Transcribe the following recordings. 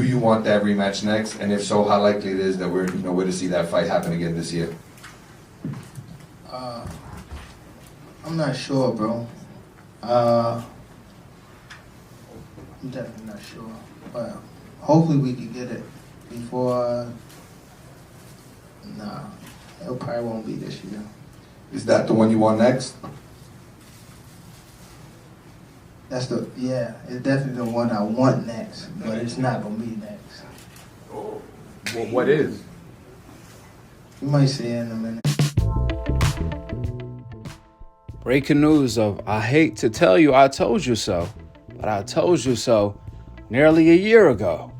you want that rematch next? And if so, how likely it is that we're to see that fight happen again this year? I'm not sure, bro. I'm definitely not sure, but hopefully we can get it before. Nah, it probably won't be this year. Is that the one you want next? It's definitely the one I want next, but it's not gonna be next. Well, what is? You might see it in a minute. Breaking news of I hate to tell you I told you so, but I told you so nearly a year ago.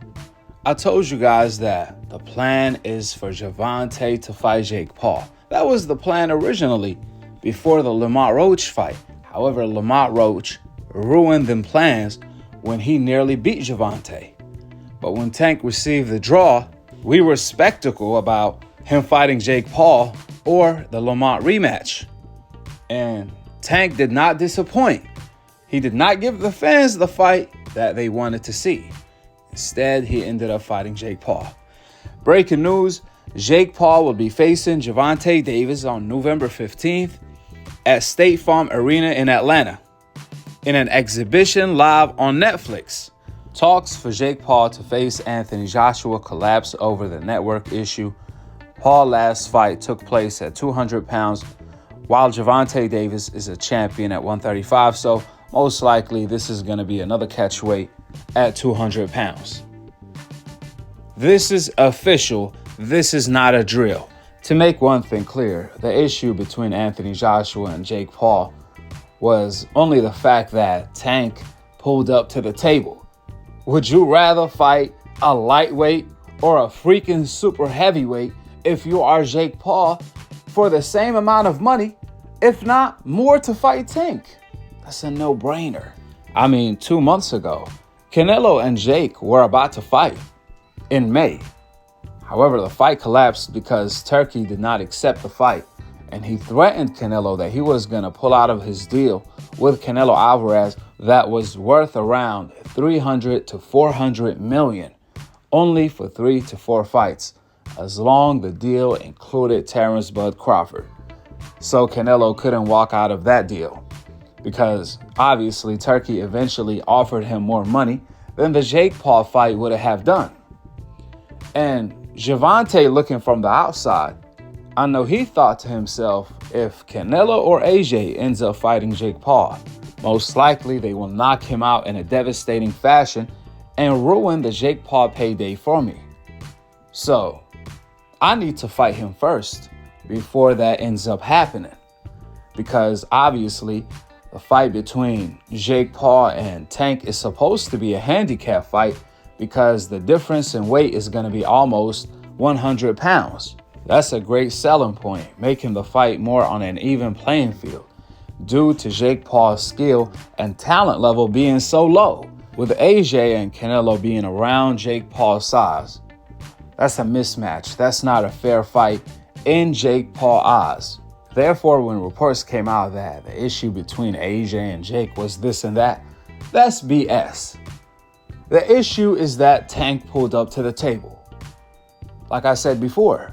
I told you guys that the plan is for Gervonta to fight Jake Paul. That was the plan originally before the Lamont Roach fight. However, Lamont Roach ruined them plans when he nearly beat Gervonta. But when Tank received the draw, we were skeptical about him fighting Jake Paul or the Lamont rematch. And Tank did not disappoint. He did not give the fans the fight that they wanted to see. Instead, he ended up fighting Jake Paul. Breaking news, Jake Paul will be facing Gervonta Davis on November 15th at State Farm Arena in Atlanta in an exhibition live on Netflix. Talks for Jake Paul to face Anthony Joshua collapsed over the network issue. Paul's last fight took place at 200 pounds, while Gervonta Davis is a champion at 135, so most likely this is going to be another catch weight at 200 pounds. This is official. This is not a drill. To make one thing clear, the issue between Anthony Joshua and Jake Paul was only the fact that Tank pulled up to the table. Would you rather fight a lightweight or a freaking super heavyweight if you are Jake Paul for the same amount of money, if not more, to fight Tank? That's a no-brainer. I mean, 2 months ago, Canelo and Jake were about to fight in May. However, the fight collapsed because Turkey did not accept the fight, and he threatened Canelo that he was going to pull out of his deal with Canelo Alvarez that was worth around 300 to 400 million, only for 3 to 4 fights, as long the deal included Terrence Bud Crawford. So Canelo couldn't walk out of that deal because obviously Turkey eventually offered him more money than the Jake Paul fight would have done. And Gervonta, looking from the outside, I know he thought to himself, if Canelo or AJ ends up fighting Jake Paul, most likely they will knock him out in a devastating fashion and ruin the Jake Paul payday for me. So I need to fight him first before that ends up happening, because obviously the fight between Jake Paul and Tank is supposed to be a handicap fight because the difference in weight is going to be almost 100 pounds. That's a great selling point, making the fight more on an even playing field due to Jake Paul's skill and talent level being so low, with AJ and Canelo being around Jake Paul's size. That's a mismatch. That's not a fair fight in Jake Paul's eyes. Therefore, when reports came out that the issue between AJ and Jake was this and that, that's BS. The issue is that Tank pulled up to the table. Like I said before,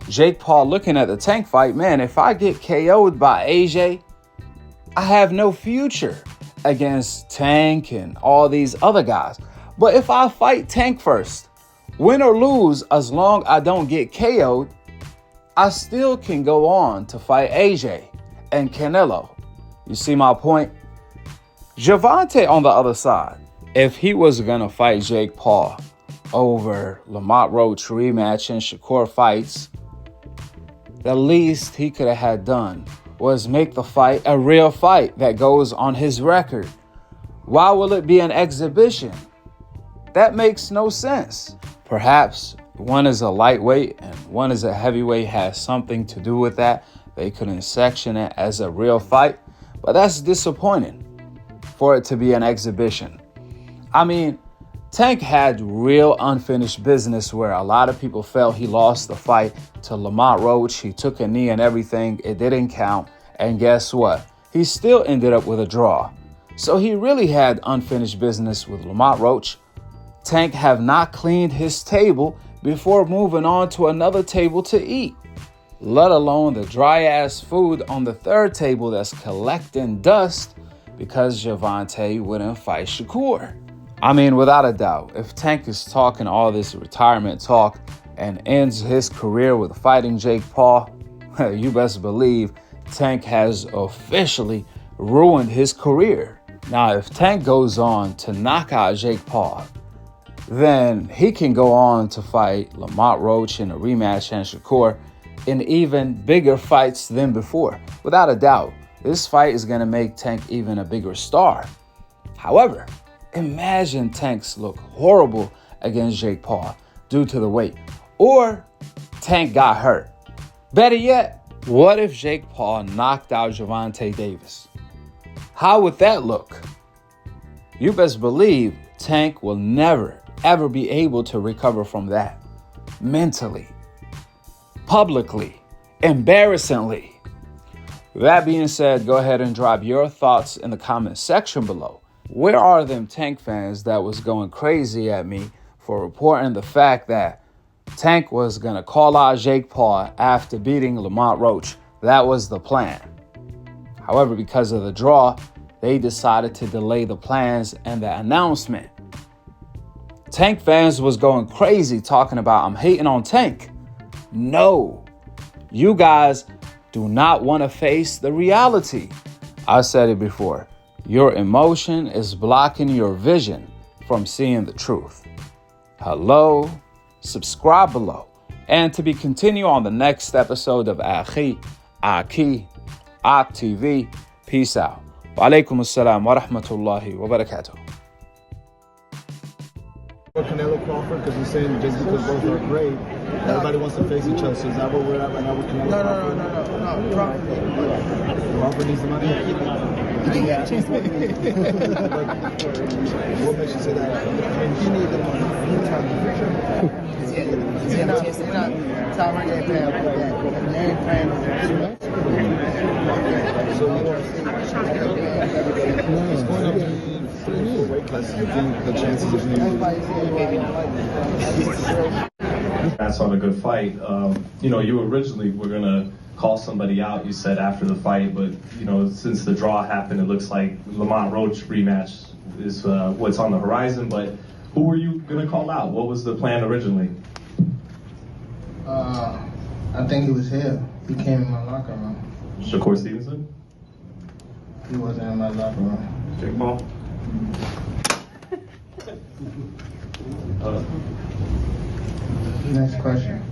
Jake Paul looking at the Tank fight, man, if I get KO'd by AJ, I have no future against Tank and all these other guys. But if I fight Tank first, win or lose, as long as I don't get KO'd, I still can go on to fight AJ and Canelo. You see my point? Gervonta on the other side, if he was going to fight Jake Paul over Lamont Roach rematch and Shakur fights, the least he could have had done was make the fight a real fight that goes on his record. Why will it be an exhibition? That makes no sense. Perhaps one is a lightweight and one is a heavyweight has something to do with that. They couldn't section it as a real fight, but that's disappointing for it to be an exhibition. I mean, Tank had real unfinished business where a lot of people felt he lost the fight to Lamont Roach. He took a knee and everything. It didn't count. And guess what? He still ended up with a draw. So he really had unfinished business with Lamont Roach. Tank have not cleaned his table before moving on to another table to eat, let alone the dry ass food on the third table that's collecting dust because Gervonta wouldn't fight Shakur. I mean, without a doubt, if Tank is talking all this retirement talk and ends his career with fighting Jake Paul, you best believe Tank has officially ruined his career. Now, if Tank goes on to knock out Jake Paul, then he can go on to fight Lamont Roach in a rematch and Shakur in even bigger fights than before. Without a doubt, this fight is going to make Tank even a bigger star. However, imagine Tank's look horrible against Jake Paul due to the weight, or Tank got hurt. Better yet, what if Jake Paul knocked out Gervonta Davis? How would that look? You best believe Tank will never, ever be able to recover from that. Mentally, publicly, embarrassingly. That being said, go ahead and drop your thoughts in the comment section below. Where are them Tank fans that was going crazy at me for reporting the fact that Tank was going to call out Jake Paul after beating Lamont Roach? That was the plan. However, because of the draw, they decided to delay the plans and the announcement. Tank fans was going crazy talking about I'm hating on Tank. No, you guys do not want to face the reality. I said it before. Your emotion is blocking your vision from seeing the truth. Hello, subscribe below. And to be continued on the next episode of Akhi, Akhi TV. Peace out. Wa alaikum assalam wa rahmatullahi wa barakatuh. Canelo Crawford, because you're saying just because both are great, everybody wants to face each other. So is that what we're at right now with Canelo Crawford? No. Crawford needs the money? Yeah. What makes you say that? I mean, he needs the money. Tom ain't paying for that. They ain't paying for that. So it's going up to 3 weight classes. You think the chances of him? That's on a good fight. You originally were going to call somebody out, you said, after the fight, but, since the draw happened, it looks like Lamont Roach rematch is what's on the horizon, but who were you going to call out? What was the plan originally? I think he was here. He came in my locker room. Shakur Stevenson? He wasn't in my locker room. Jake Paul? Next question.